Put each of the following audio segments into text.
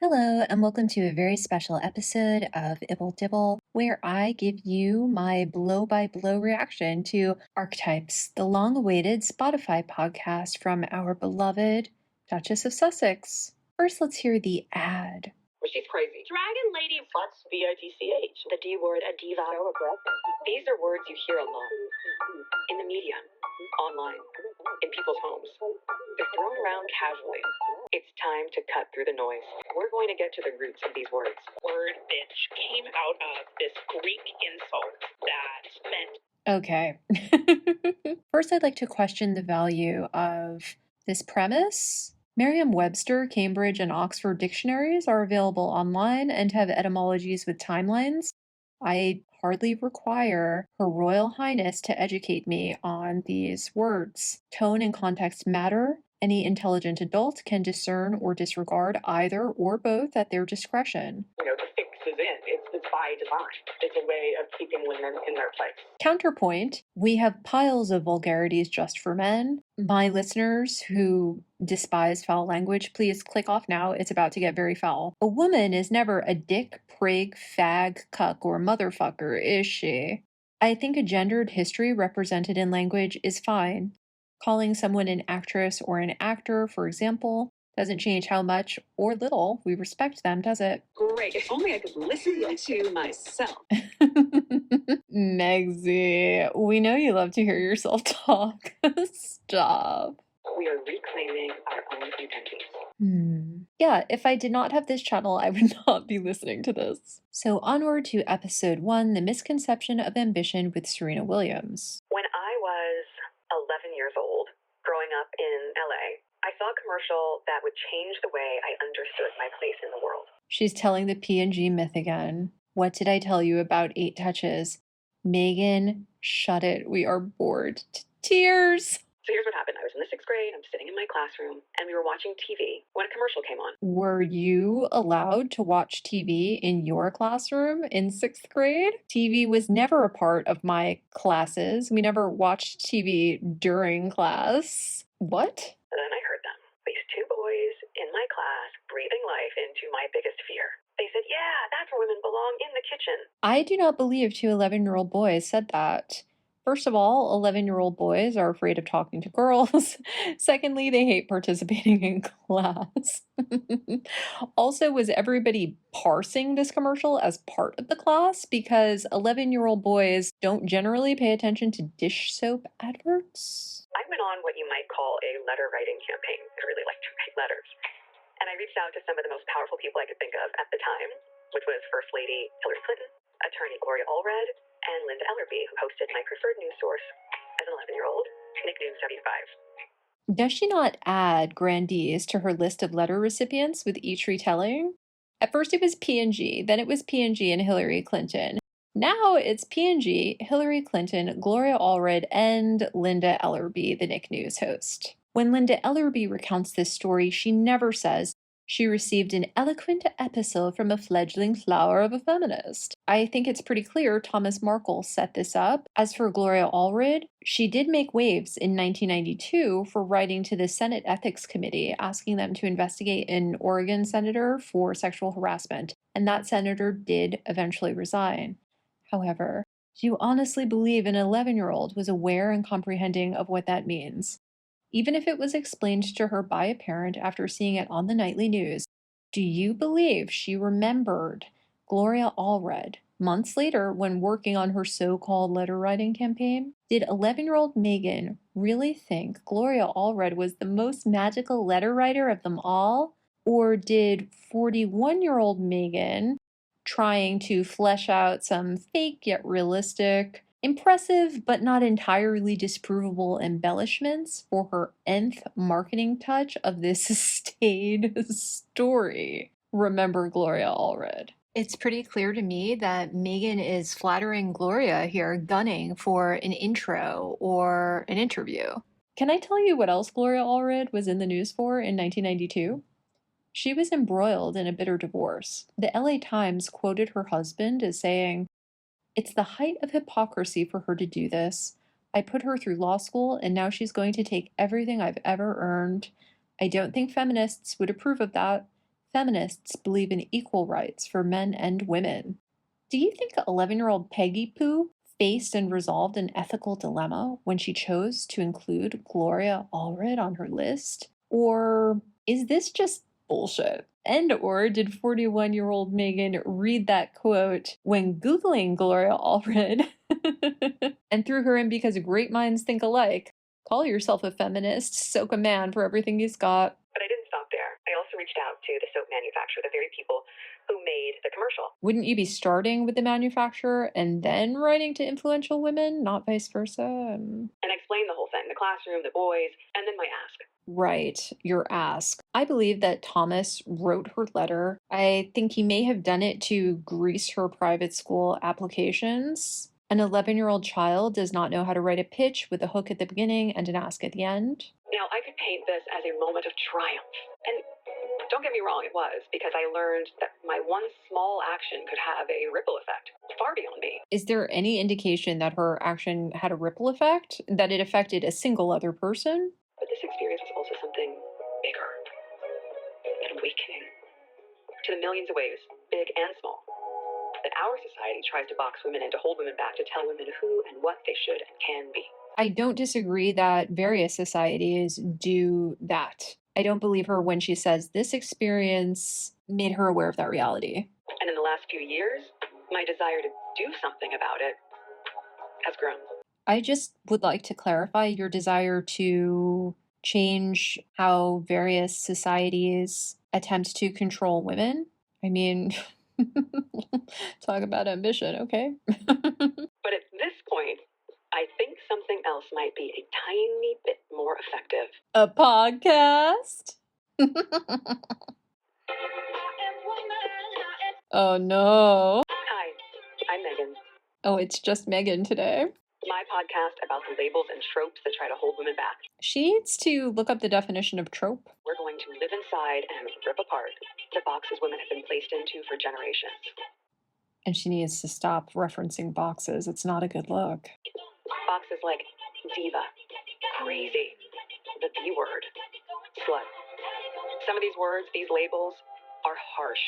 Hello, and welcome to a very special episode of Ibble Dibble, where I give you my blow by blow reaction to Archetypes, the long awaited Spotify podcast from our beloved Duchess of Sussex. First, let's hear the ad. Well, she's crazy. Dragon Lady Futz, B-I-T-C-H. The D word, a diva. So aggressive. These are words you hear a lot. In the media, online, in people's homes. They're thrown around casually. It's time to cut through the noise. We're going to get to the roots of these words. Word bitch came out of this Greek insult that meant... Okay. First, I'd like to question the value of this premise. Merriam-Webster, Cambridge, and Oxford dictionaries are available online and have etymologies with timelines. I hardly require Her Royal Highness to educate me on these words. Tone and context matter. Any intelligent adult can discern or disregard either or both at their discretion. The fix is in. It's by design. It's a way of keeping women in their place. Counterpoint, we have piles of vulgarities just for men. My listeners who despise foul language, please click off now. It's about to get very foul. A woman is never a dick, prig, fag, cuck, or motherfucker, is she? I think a gendered history represented in language is fine. Calling someone an actress or an actor, for example, doesn't change how much or little we respect them, does it? Great. If only I could listen to myself. Megsy, we know you love to hear yourself talk. Stop. We are reclaiming our own identities. Yeah, if I did not have this channel, I would not be listening to this. So onward to episode 1, The Misconception of Ambition with Serena Williams. When I was 11 years old, growing up in LA, I saw a commercial that would change the way I understood my place in the world. She's telling the P&G myth again. What did I tell you about 8 touches? Meghan, shut it. We are bored to tears. So here's what happened. I was in the 6th grade. I'm sitting in my classroom, and we were watching TV when a commercial came on. Were you allowed to watch TV in your classroom in 6th grade? TV was never a part of my classes. We never watched TV during class. What? And then I heard them. These 2 boys in my class breathing life into my biggest fear. They said, yeah, that's where women belong, in the kitchen. I do not believe 2 11-year-old boys said that. First of all, 11-year-old boys are afraid of talking to girls. Secondly, they hate participating in class. Also, was everybody parsing this commercial as part of the class? Because 11-year-old boys don't generally pay attention to dish soap adverts. I went on what you might call a letter writing campaign. I really like to write letters. And I reached out to some of the most powerful people I could think of at the time, which was First Lady Hillary Clinton, Attorney Gloria Allred, and Linda Ellerby, who hosted my preferred news source as an 11-year-old, Nick News 75. Does she not add grandees to her list of letter recipients with each retelling? At first it was P&G, then it was P&G and Hillary Clinton. Now it's P&G, Hillary Clinton, Gloria Allred, and Linda Ellerby, the Nick News host. When Linda Ellerby recounts this story, she never says, she received an eloquent epistle from a fledgling flower of a feminist. I think it's pretty clear Thomas Markle set this up. As for Gloria Allred, she did make waves in 1992 for writing to the Senate Ethics Committee asking them to investigate an Oregon senator for sexual harassment, and that senator did eventually resign. However, do you honestly believe an 11-year-old was aware and comprehending of what that means? Even if it was explained to her by a parent after seeing it on the nightly news, do you believe she remembered Gloria Allred months later when working on her so-called letter-writing campaign? Did 11-year-old Meghan really think Gloria Allred was the most magical letter writer of them all? Or did 41-year-old Meghan, trying to flesh out some fake yet realistic, impressive but not entirely disprovable embellishments for her nth marketing touch of this staid story, remember Gloria Allred? It's pretty clear to me that Meghan is flattering Gloria here, gunning for an intro or an interview. Can I tell you what else Gloria Allred was in the news for in 1992? She was embroiled in a bitter divorce. The LA Times quoted her husband as saying, "It's the height of hypocrisy for her to do this. I put her through law school and now she's going to take everything I've ever earned. I don't think feminists would approve of that. Feminists believe in equal rights for men and women. Do you think 11-year-old Peggy Poo faced and resolved an ethical dilemma when she chose to include Gloria Allred on her list? Or is this just bullshit? And or did 41-year-old Meghan read that quote when Googling Gloria Allred and threw her in because great minds think alike? Call yourself a feminist, soak a man for everything he's got. But I didn't stop there. I also reached out to the soap manufacturer, the very people who made the commercial. Wouldn't you be starting with the manufacturer and then writing to influential women, not vice versa? And I explained the whole thing, the classroom, the boys, and then my ask. Right, your ask. I believe that Thomas wrote her letter. I think he may have done it to grease her private school applications. An 11-year-old child does not know how to write a pitch with a hook at the beginning and an ask at the end. Now, I could paint this as a moment of triumph. And don't get me wrong, it was, because I learned that my one small action could have a ripple effect far beyond me. Is there any indication that her action had a ripple effect? That it affected a single other person? But this experience was also something bigger, an awakening to the millions of ways, big and small, that our society tries to box women in, to hold women back, to tell women who and what they should and can be. I don't disagree that various societies do that. I don't believe her when she says this experience made her aware of that reality. And in the last few years, my desire to do something about it has grown. I just would like to clarify your desire to change how various societies attempt to control women. I mean, talk about ambition, okay? But at this point, I think something else might be a tiny bit more effective. A podcast? Oh no. Hi, I'm Meghan. Oh, it's just Meghan today. My podcast about the labels and tropes that try to hold women back. She needs to look up the definition of trope. We're going to live inside and rip apart the boxes women have been placed into for generations. And she needs to stop referencing boxes. It's not a good look. Boxes like diva, crazy, the B word, slut. Some of these words, these labels, are harsh.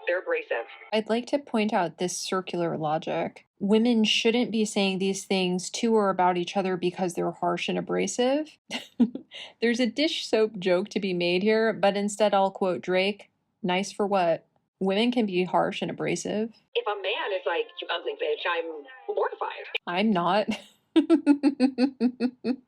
They're abrasive. I'd like to point out this circular logic. Women shouldn't be saying these things to or about each other because they're harsh and abrasive. There's a dish soap joke to be made here, but instead I'll quote Drake, nice for what? Women can be harsh and abrasive. If a man is like, you ugly bitch, I'm mortified. I'm not.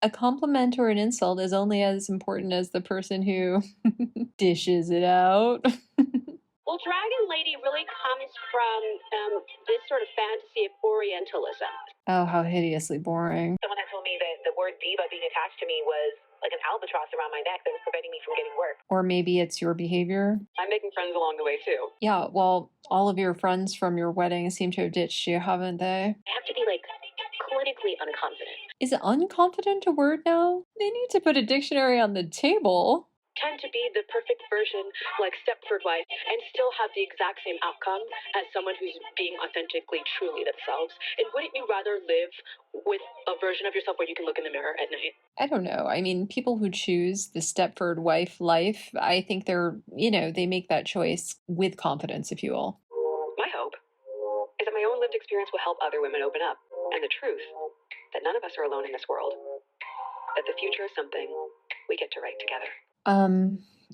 A compliment or an insult is only as important as the person who dishes it out. Well, Dragon Lady really comes from this sort of fantasy of Orientalism. Oh, how hideously boring. Someone had told me that the word diva being attached to me was like an albatross around my neck that was preventing me from getting work. Or maybe it's your behavior. I'm making friends along the way, too. Yeah, well, all of your friends from your wedding seem to have ditched you, haven't they? I have to be, like, clinically unconfident. Is unconfident a word now? They need to put a dictionary on the table. Tend to be the perfect version, like Stepford wife, and still have the exact same outcome as someone who's being authentically, truly themselves. And wouldn't you rather live with a version of yourself where you can look in the mirror at night? I don't know. I mean, people who choose the Stepford wife life, I think they're, they make that choice with confidence, if you will. My hope is that my own lived experience will help other women open up. And the truth, that none of us are alone in this world. That the future is something we get to write together.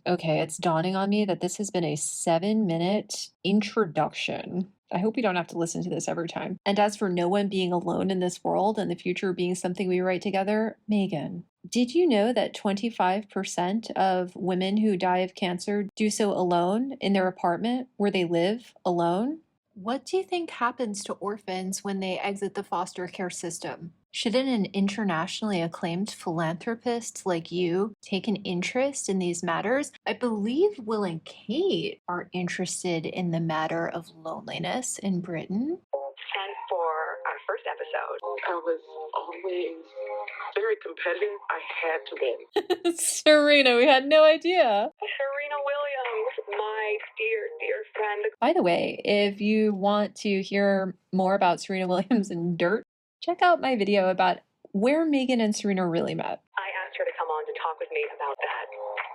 Okay, it's dawning on me that this has been a 7-minute introduction. I hope we don't have to listen to this every time. And as for no one being alone in this world and the future being something we write together, Meghan, did you know that 25% of women who die of cancer do so alone in their apartment where they live alone? What do you think happens to orphans when they exit the foster care system? Shouldn't an internationally acclaimed philanthropist like you take an interest in these matters? I believe Will and Kate are interested in the matter of loneliness in Britain. And for our first episode, I was always very competitive. I had to win. Serena, we had no idea. Serena Williams, my dear, dear friend. By the way, if you want to hear more about Serena Williams and dirt, check out my video about where Meghan and Serena really met. I asked her to come on to talk with me about that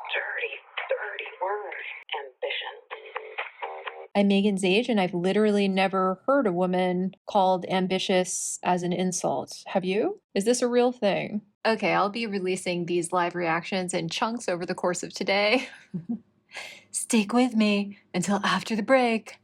dirty, dirty word, ambition. ambition. I'm Meghan's age, and I've literally never heard a woman called ambitious as an insult. Have you? Is this a real thing? Okay, I'll be releasing these live reactions in chunks over the course of today. Stick with me until after the break.